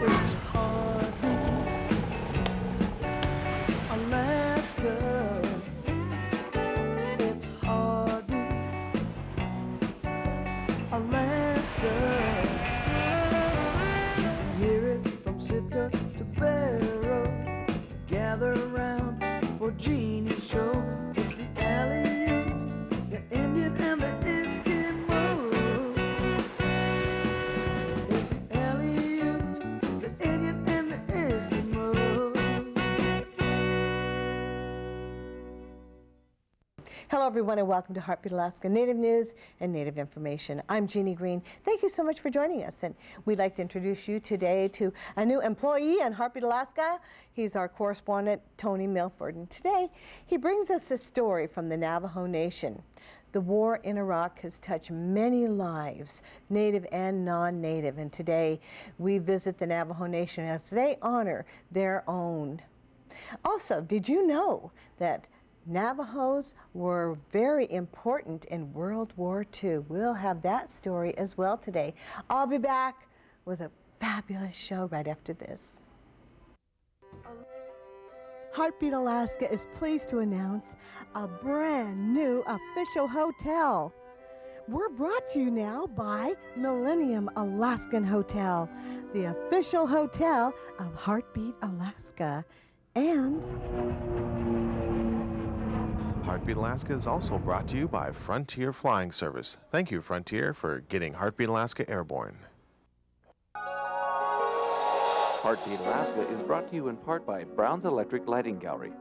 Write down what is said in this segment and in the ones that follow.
It's heartbeat, Alaska. It's heartbeat, Alaska. You can hear it from Sitka to Barrow. Gather around for Jeannie's show. It's the Aleut, the Indian, and the Eskimo. It's the Aleut, the Indian, and the Eskimo. Hello, everyone, and welcome to Heartbeat Alaska Native News and Native Information. I'm Jeannie Green. Thank you so much for joining us, and we'd like to introduce you today to a new employee on Heartbeat Alaska. He's our correspondent, Tony Milford, and today he brings us a story from the Navajo Nation. The war in Iraq has touched many lives, Native and non-Native, and today we visit the Navajo Nation as they honor their own. Also, did you know that Navajos were very important in World War II? We'll have that story as well today. I'll be back with a fabulous show right after this. Heartbeat Alaska is pleased to announce a brand new official hotel. We're brought to you now by Millennium Alaskan Hotel, the official hotel of Heartbeat Alaska. And Heartbeat Alaska is also brought to you by Frontier Flying Service. Thank you, Frontier, for getting Heartbeat Alaska airborne. Heartbeat Alaska is brought to you in part by Brown's Electric Lighting Gallery.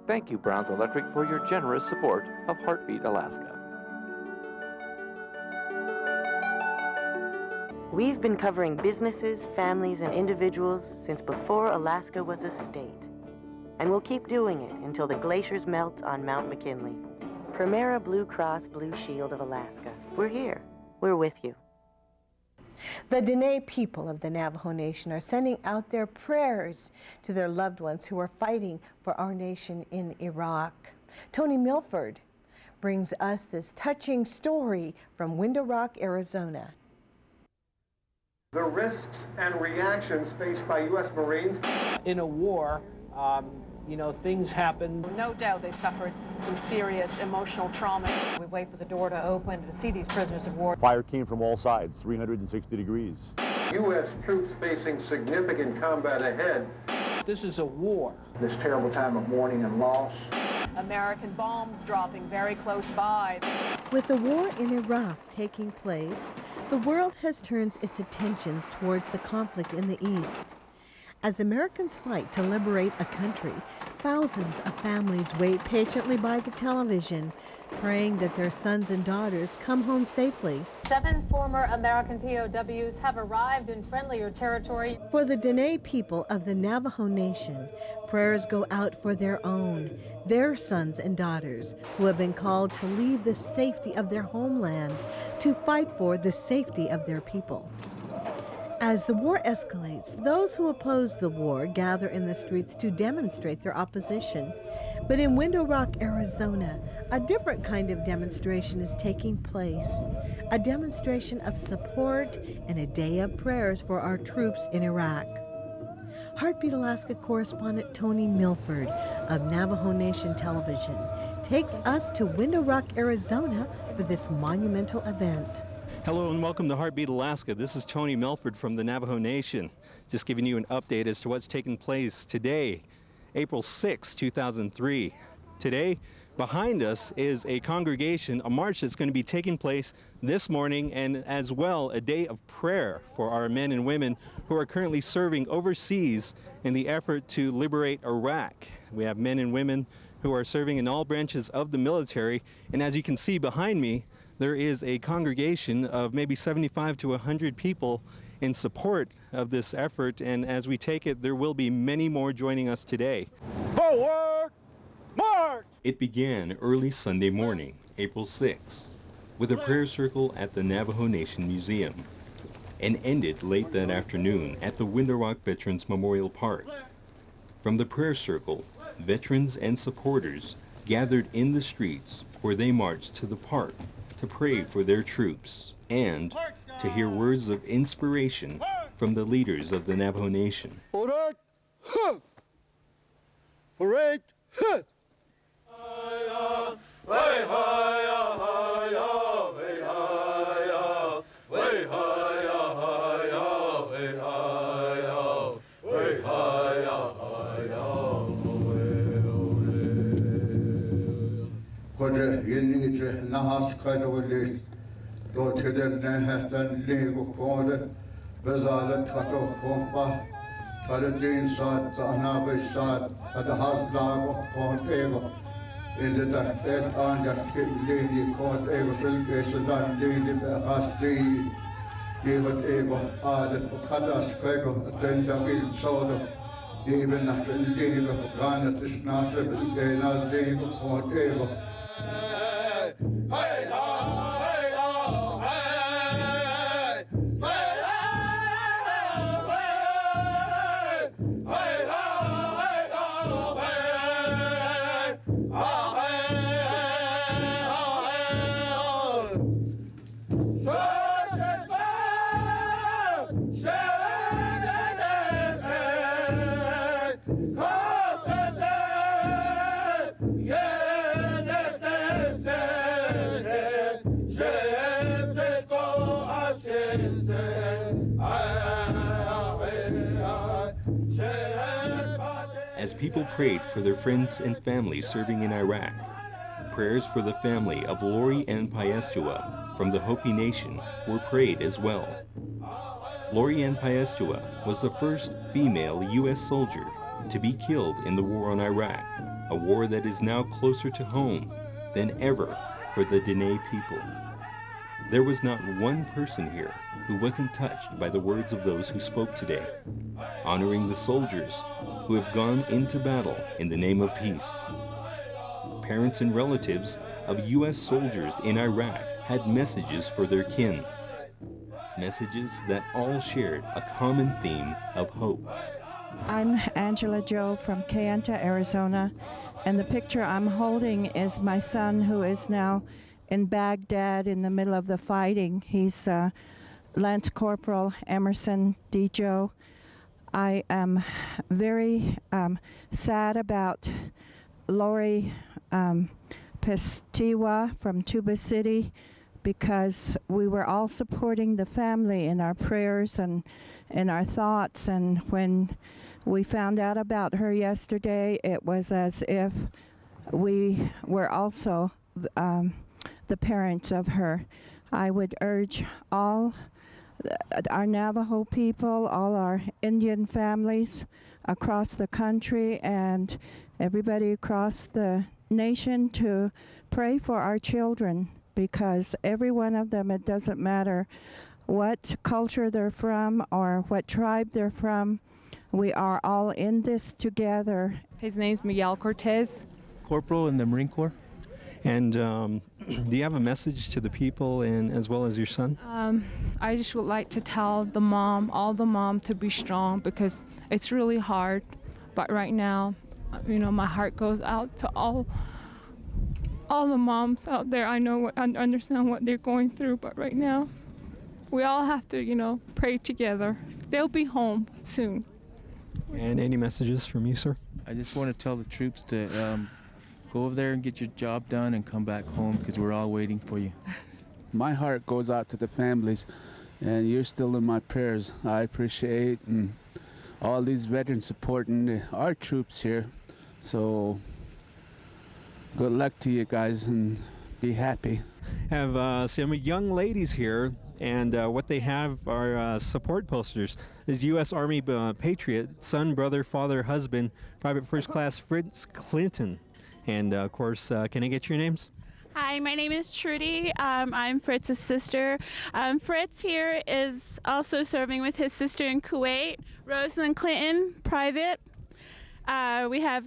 Thank you, Brown's Electric, for your generous support of Heartbeat Alaska. We've been covering businesses, families, and individuals since before Alaska was a state. And we'll keep doing it until the glaciers melt on Mount McKinley. Primera Blue Cross Blue Shield of Alaska. We're here. We're with you. the Dene people of the Navajo Nation are sending out their prayers to their loved ones who are fighting for our nation in Iraq. Tony Milford brings us this touching story from Window Rock, Arizona. The risks and reactions faced by U.S. Marines. In a war, you know, things happen. No doubt they suffered some serious emotional trauma. We wait for the door to open to see these prisoners of war. Fire came from all sides, 360 degrees. U.S. troops facing significant combat ahead. This is a war. This terrible time of mourning and loss. American bombs dropping very close by. With the war in Iraq taking place, the world has turned its attentions towards the conflict in the East. As Americans fight to liberate a country, thousands of families wait patiently by the television, praying that their sons and daughters come home safely. 7 former American POWs have arrived in friendlier territory. For the Dene people of the Navajo Nation, prayers go out for their own, their sons and daughters who have been called to leave the safety of their homeland to fight for the safety of their people. As the war escalates, those who oppose the war gather in the streets to demonstrate their opposition. But in Window Rock, Arizona, a different kind of demonstration is taking place. A demonstration of support and a day of prayers for our troops in Iraq. Heartbeat Alaska correspondent Tony Milford of Navajo Nation Television takes us to Window Rock, Arizona for this monumental event. Hello and welcome to Heartbeat Alaska. This is Tony Milford from the Navajo Nation, just giving you an update as to what's taking place today, April 6, 2003. Today, behind us is a congregation, a march that's going to be taking place this morning, and as well a day of prayer for our men and women who are currently serving overseas in the effort to liberate Iraq. We have men and women who are serving in all branches of the military, and as you can see behind me, there is a congregation of maybe 75 to 100 people in support of this effort, and as we take it, there will be many more joining us today. Forward, march! It began early Sunday morning, April 6, with a prayer circle at the Navajo Nation Museum, and ended late that afternoon at the Window Rock Veterans Memorial Park. From the prayer circle, veterans and supporters gathered in the streets where they marched to the park to pray for their troops and to hear words of inspiration from the leaders of the Navajo Nation. Alright, huh! Alright, huh! Nahas Kadoli, Doted Nehatan Lego Corder, Bazala Tato Pompa, Taladin Sat, Anabe Sat, at the Haslago, Pont Ego, in the Dachet on that kid lady, Pont Ego, Silgason, Lady, Hasti, David Ego, Adet, Katas Quego, then the Bill Soda, even after the day of Ghana, this not a day, Pont Ego. As people prayed for their friends and family serving in Iraq, prayers for the family of Lori Ann Piestewa from the Hopi Nation were prayed as well. Lori Ann Piestewa was the first female U.S. soldier to be killed in the war on Iraq, a war that is now closer to home than ever for the Dene people. There was not one person here who wasn't touched by the words of those who spoke today, honoring the soldiers who have gone into battle in the name of peace. Parents and relatives of U.S. soldiers in Iraq had messages for their kin, messages that all shared a common theme of hope. I'm Angela Joe from Kayenta, Arizona, and the picture I'm holding is my son, who is now in Baghdad in the middle of the fighting. He's Lance Corporal Emerson D. Joe. I am very sad about Lori Piestewa from Tuba City, because we were all supporting the family in our prayers and in our thoughts. And when we found out about her yesterday, it was as if we were also the parents of her. I would urge all our Navajo people, all our Indian families across the country, and everybody across the nation to pray for our children, because every one of them, it doesn't matter what culture they're from or what tribe they're from, we are all in this together. His name's Miguel Cortes. Corporal in the Marine Corps. And do you have a message to the people and as well as your son? I just would like to tell the mom, all the mom, to be strong, because it's really hard. But right now, you know, my heart goes out to all the moms out there. I know I understand what they're going through, but right now, we all have to, you know, pray together. They'll be home soon. And any messages from you, sir? I just want to tell the troops to go over there and get your job done and come back home, because we're all waiting for you. My heart goes out to the families, and you're still in my prayers. I appreciate and all these veterans supporting our troops here. So good luck to you guys and be happy. Have some young ladies here, and what they have are support posters. Is U.S. Army Patriot, son, brother, father, husband, Private First Class Fritz Clinton. And of course, can I get your names? Hi, my name is Trudy. I'm Fritz's sister. Fritz here is also serving with his sister in Kuwait, Roselyn Clinton, private. We have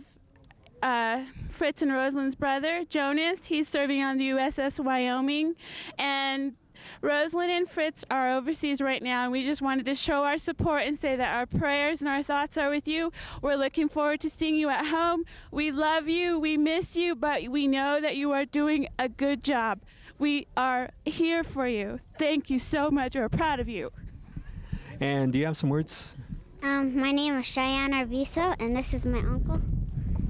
Fritz and Roselyn's brother, Jonas. He's serving on the USS Wyoming. And Roselyn and Fritz are overseas right now, and we just wanted to show our support and say that our prayers and our thoughts are with you. We're looking forward to seeing you at home. We love you, we miss you, but we know that you are doing a good job. We are here for you. Thank you so much. We're proud of you. And do you have some words? My name is Cheyenne Arvizo, and this is my uncle,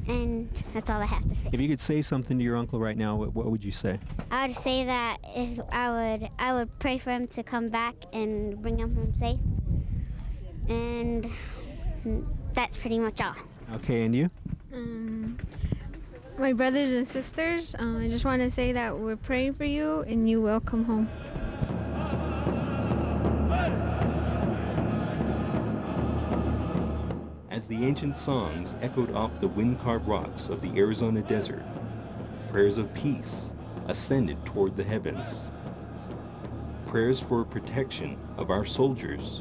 and that's all I have to say. If you could say something to your uncle right now, what would you say? I would say that if I would pray for him to come back and bring him home safe, and that's pretty much all. Okay, and you? My brothers and sisters, I just want to say that we're praying for you and you will come home. As the ancient songs echoed off the wind-carved rocks of the Arizona desert, prayers of peace ascended toward the heavens. Prayers for protection of our soldiers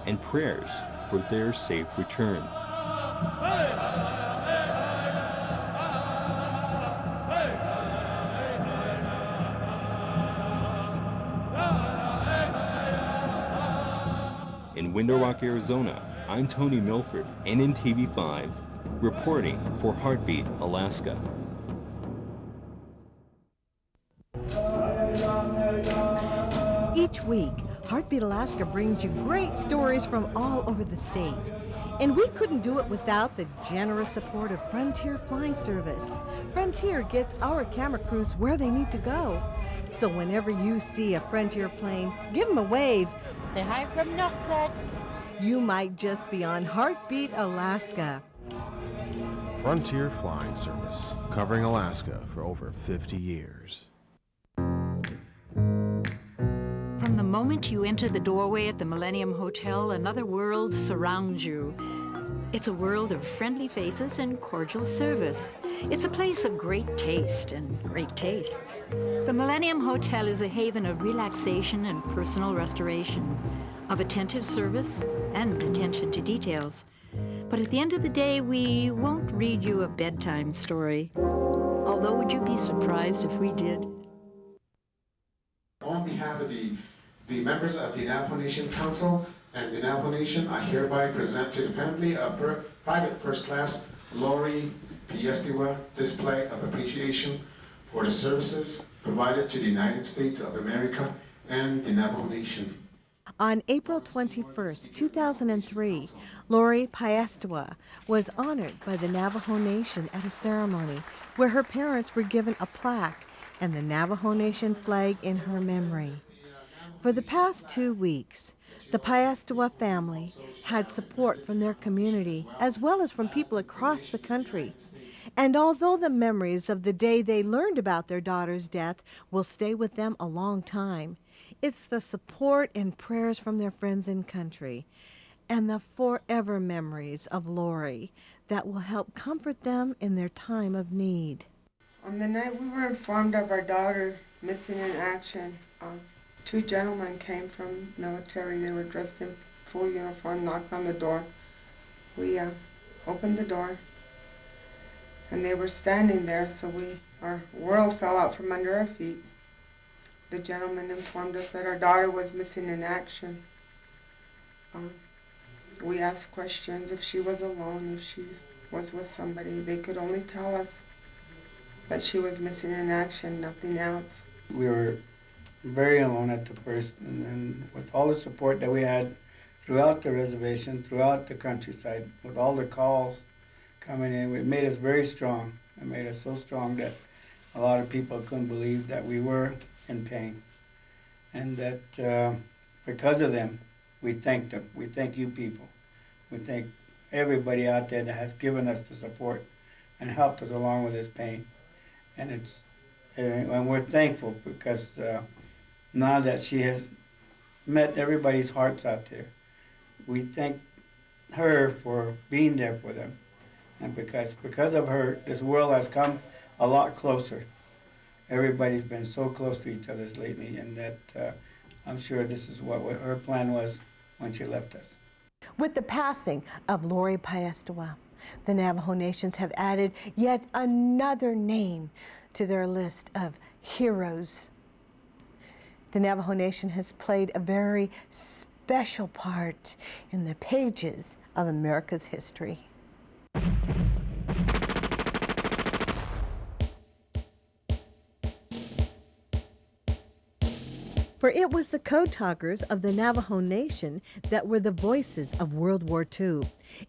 and prayers for their safe return. In Window Rock, Arizona, I'm Tony Milford, NNTV5, reporting for Heartbeat, Alaska. Each week, Heartbeat Alaska brings you great stories from all over the state. And we couldn't do it without the generous support of Frontier Flying Service. Frontier gets our camera crews where they need to go. So whenever you see a Frontier plane, give them a wave. Say hi from Northside. You might just be on Heartbeat Alaska. Frontier Flying Service, covering Alaska for over 50 years. From the moment you enter the doorway at the Millennium Hotel, another world surrounds you. It's a world of friendly faces and cordial service. It's a place of great taste and great tastes. The Millennium Hotel is a haven of relaxation and personal restoration, of attentive service and attention to details. But at the end of the day, we won't read you a bedtime story. Although, would you be surprised if we did? On behalf of the members of the Navajo Nation Council and the Navajo Nation, I hereby present to the family of Private First Class Lori Piestewa display of appreciation for the services provided to the United States of America and the Navajo Nation. On April 21st, 2003, Lori Piestewa was honored by the Navajo Nation at a ceremony where her parents were given a plaque and the Navajo Nation flag in her memory. For the past 2 weeks, the Piestewa family had support from their community as well as from people across the country. And although the memories of the day they learned about their daughter's death will stay with them a long time, it's the support and prayers from their friends and country and the forever memories of Lori that will help comfort them in their time of need. On the night we were informed of our daughter missing in action, 2 gentlemen came from military. They were dressed in full uniform, knocked on the door. We opened the door, and they were standing there, so our world fell out from under our feet. The gentleman informed us that our daughter was missing in action. We asked questions if she was alone, if she was with somebody. They could only tell us that she was missing in action, nothing else. We were very alone at the first, and with all the support that we had throughout the reservation, throughout the countryside, with all the calls coming in, it made us very strong. It made us so strong that a lot of people couldn't believe that we were in pain. And that because of them, we thank them. We thank you people. We thank everybody out there that has given us the support and helped us along with this pain. And and we're thankful because now that she has met everybody's hearts out there, we thank her for being there for them. And because of her, this world has come a lot closer. Everybody's been so close to each other lately, and that I'm sure this is what her plan was when she left us. With the passing of Lori Piestewa, the Navajo Nations have added yet another name to their list of heroes. The Navajo Nation has played a very special part in the pages of America's history. For it was the Code Talkers of the Navajo Nation that were the voices of World War II,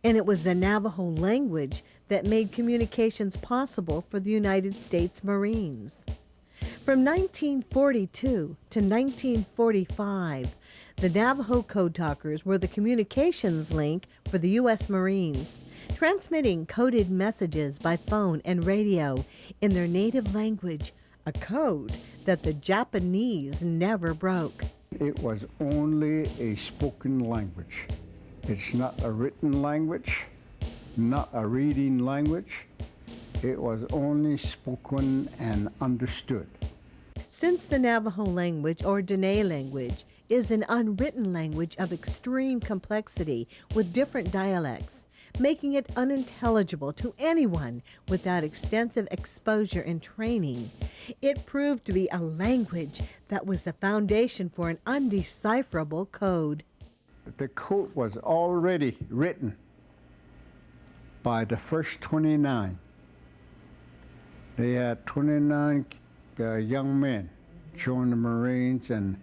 and it was the Navajo language that made communications possible for the United States Marines. From 1942 to 1945, the Navajo Code Talkers were the communications link for the U.S. Marines, transmitting coded messages by phone and radio in their native language, a code that the Japanese never broke. It was only a spoken language. It's not a written language, not a reading language. It was only spoken and understood. Since the Navajo language, or Dene language, is an unwritten language of extreme complexity with different dialects, making it unintelligible to anyone without extensive exposure and training, it proved to be a language that was the foundation for an undecipherable code. The code was already written by the first 29. They had 29 young men join the Marines, and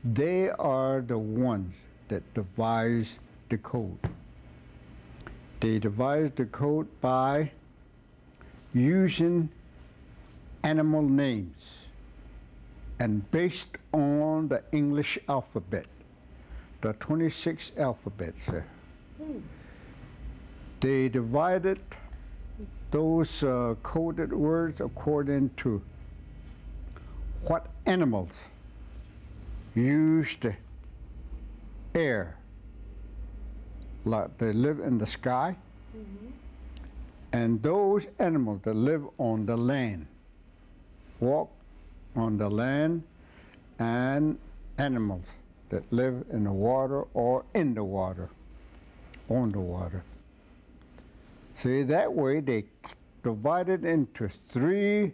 they are the ones that devised the code. They devised the code by using animal names and based on the English alphabet, the 26 alphabets. They divided those coded words according to what animals use the air, like they live in the sky, and those animals that live on the land, walk on the land, and animals that live in the water or in the water, on the water. See, that way they divided into 3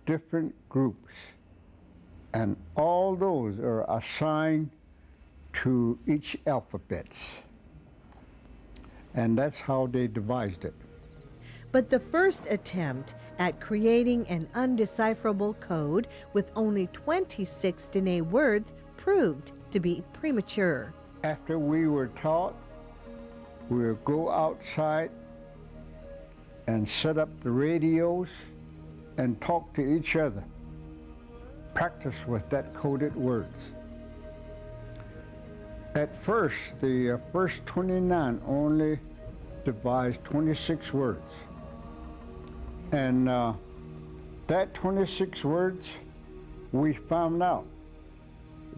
different groups, and all those are assigned to each alphabet. And that's how they devised it. But the first attempt at creating an undecipherable code with only 26 Dene words proved to be premature. After we were taught, we would go outside and set up the radios and talk to each other. Practice with that coded words. At first, the first 29 only devised 26 words. And that 26 words, we found out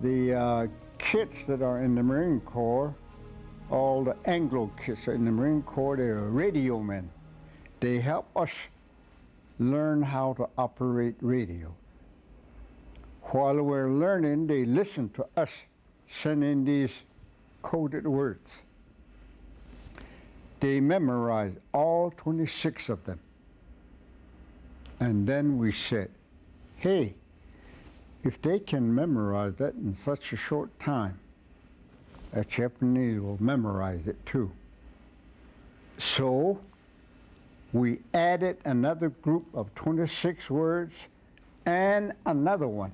the kids that are in the Marine Corps, all the Anglo kids in the Marine Corps, they are radio men. They help us learn how to operate radio. While we're learning, they listen to us sending these coded words. They memorized all 26 of them. And then we said, hey, if they can memorize that in such a short time, a Japanese will memorize it too. So we added another group of 26 words and another one,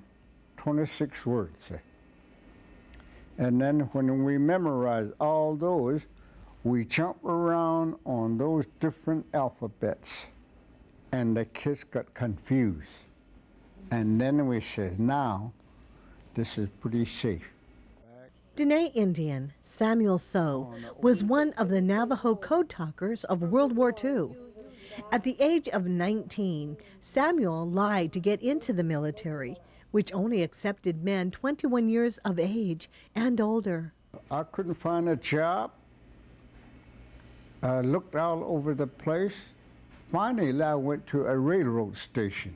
26 words. And then when we memorize all those, we jump around on those different alphabets, and the kids got confused. And then we said, now, this is pretty safe. Dene Indian Samuel Tso was one of the Navajo Code Talkers of World War II. At the age of 19, Samuel lied to get into the military, which only accepted men 21 years of age and older. I couldn't find a job. I looked all over the place. Finally, I went to a railroad station.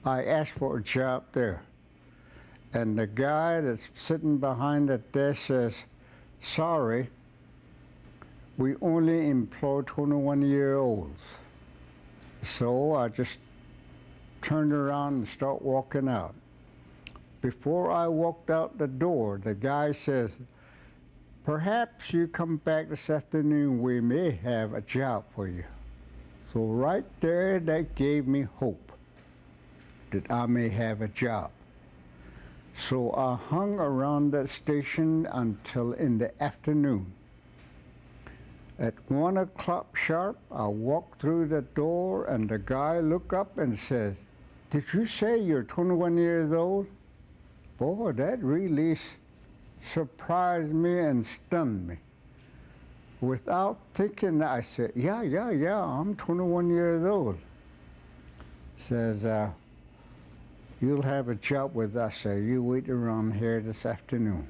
I asked for a job there. And the guy that's sitting behind the desk says, sorry, we only employ 21-year-olds. So I just turned around and started walking out. Before I walked out the door, the guy says, perhaps you come back this afternoon, we may have a job for you. So right there, that gave me hope that I may have a job. So I hung around that station until in the afternoon. At 1 o'clock sharp, I walked through the door and the guy looked up and says, "Did you say you're 21 years old?" Boy, that really surprised me and stunned me. Without thinking, I said, yeah, I'm 21 years old. Says, "You'll have a job with us, you wait around here this afternoon."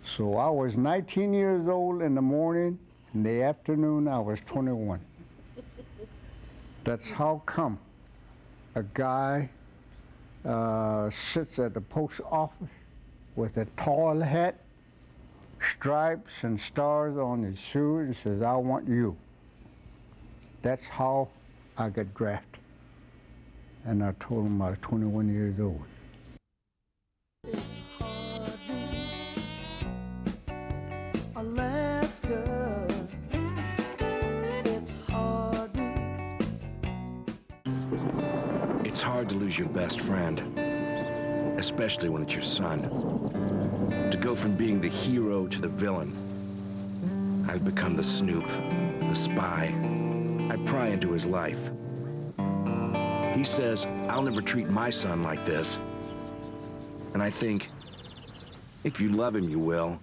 So I was 19 years old in the morning. In the afternoon, I was 21. That's how come a guy sits at the post office with a tall hat, stripes and stars on his shoes, and says, "I want you." That's how I got drafted. And I told him I was 21 years old. Alaska, it's hard. It's hard to lose your best friend, especially when it's your son. To go from being the hero to the villain. I've become the snoop, the spy. I pry into his life. He says, "I'll never treat my son like this." And I think, if you love him, you will.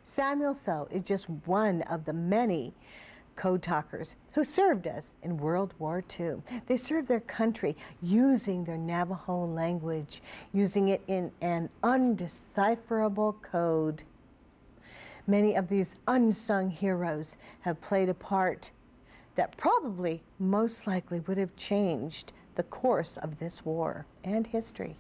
Samuel Tso is just one of the many Code Talkers who served us in World War II. They served their country using their Navajo language, using it in an undecipherable code. Many of these unsung heroes have played a part that probably most likely would have changed the course of this war and history.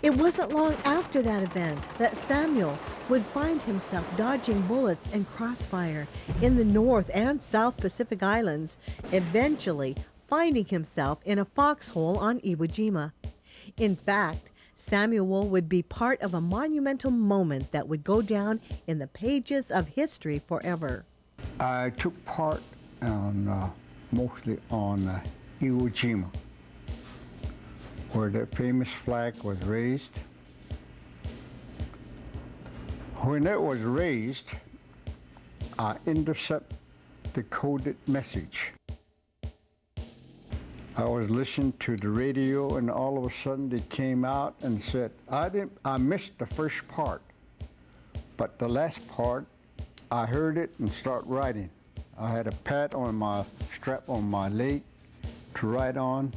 It wasn't long after that event that Samuel would find himself dodging bullets and crossfire in the North and South Pacific Islands, eventually finding himself in a foxhole on Iwo Jima. In fact, Samuel would be part of a monumental moment that would go down in the pages of history forever. I took part on mostly on Iwo Jima, where the famous flag was raised. When it was raised, I intercepted the coded message. I was listening to the radio, and all of a sudden they came out and said, I missed the first part, but the last part, I heard it and start writing. I had a pad on my strap on my leg to write on,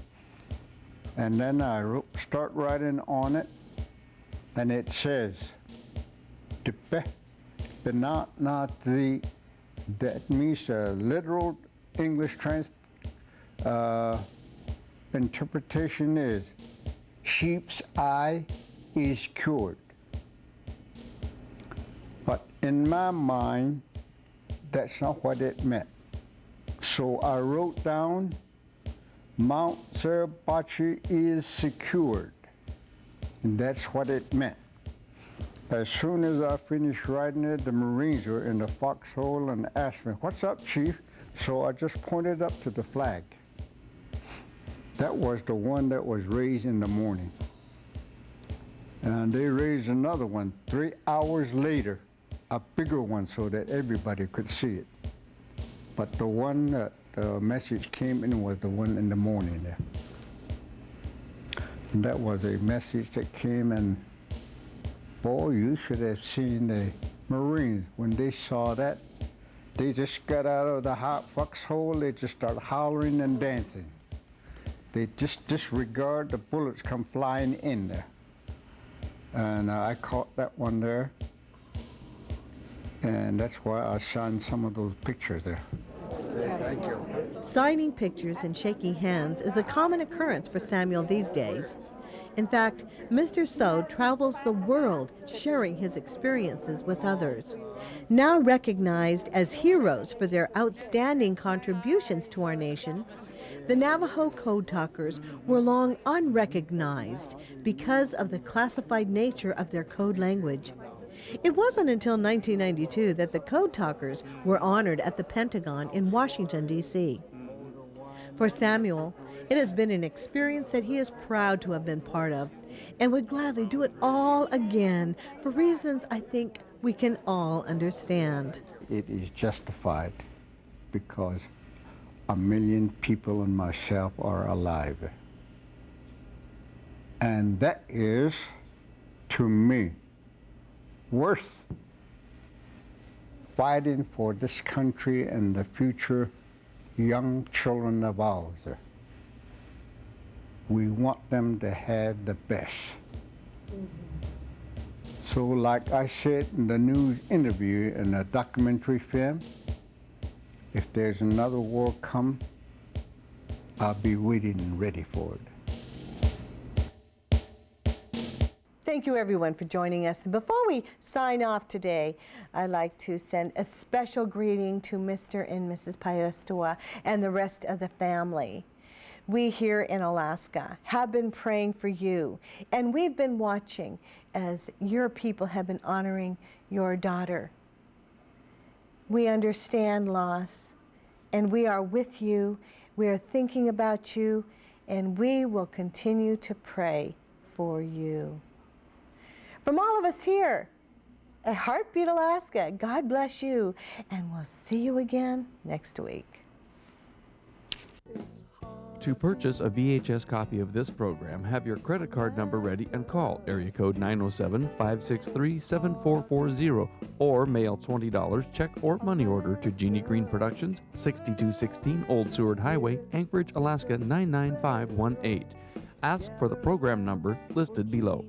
and then I start writing on it, and it says, that means the literal English interpretation is, sheep's eye is cured. But in my mind, that's not what it meant. So I wrote down, Mount Suribachi is secured. And that's what it meant. As soon as I finished writing it, the Marines were in the foxhole and asked me, "What's up, Chief?" So I just pointed up to the flag. That was the one that was raised in the morning. And they raised another one 3 hours later, a bigger one so that everybody could see it. But the one that the message came in was the one in the morning there. And that was a message that came, and boy, you should have seen the Marines when they saw that. They just got out of the hot foxhole, they just start hollering and dancing. They just disregard the bullets come flying in there. And I caught that one there. And that's why I signed some of those pictures there. Thank you. Signing pictures and shaking hands is a common occurrence for Samuel these days. In fact, Mr. Tso travels the world sharing his experiences with others. Now recognized as heroes for their outstanding contributions to our nation, the Navajo Code Talkers were long unrecognized because of the classified nature of their code language. It wasn't until 1992 that the Code Talkers were honored at the Pentagon in Washington, D.C. For Samuel, it has been an experience that he is proud to have been part of and would gladly do it all again for reasons I think we can all understand. It is justified because 1 million people and myself are alive. And that is, to me, worth fighting for this country and the future young children of ours. We want them to have the best. So like I said in the news interview in the documentary film, if there's another war come, I'll be waiting and ready for it. Thank you everyone for joining us. Before we sign off today, I'd like to send a special greeting to Mr. and Mrs. Piestewa and the rest of the family. We here in Alaska have been praying for you, and we've been watching as your people have been honoring your daughter. We understand loss, and we are with you. We are thinking about you, and we will continue to pray for you. From all of us here at Heartbeat Alaska, God bless you, and we'll see you again next week. To purchase a VHS copy of this program, have your credit card number ready and call area code 907-563-7440 or mail $20 check or money order to Jeannie Green Productions, 6216 Old Seward Highway, Anchorage, Alaska 99518. Ask for the program number listed below.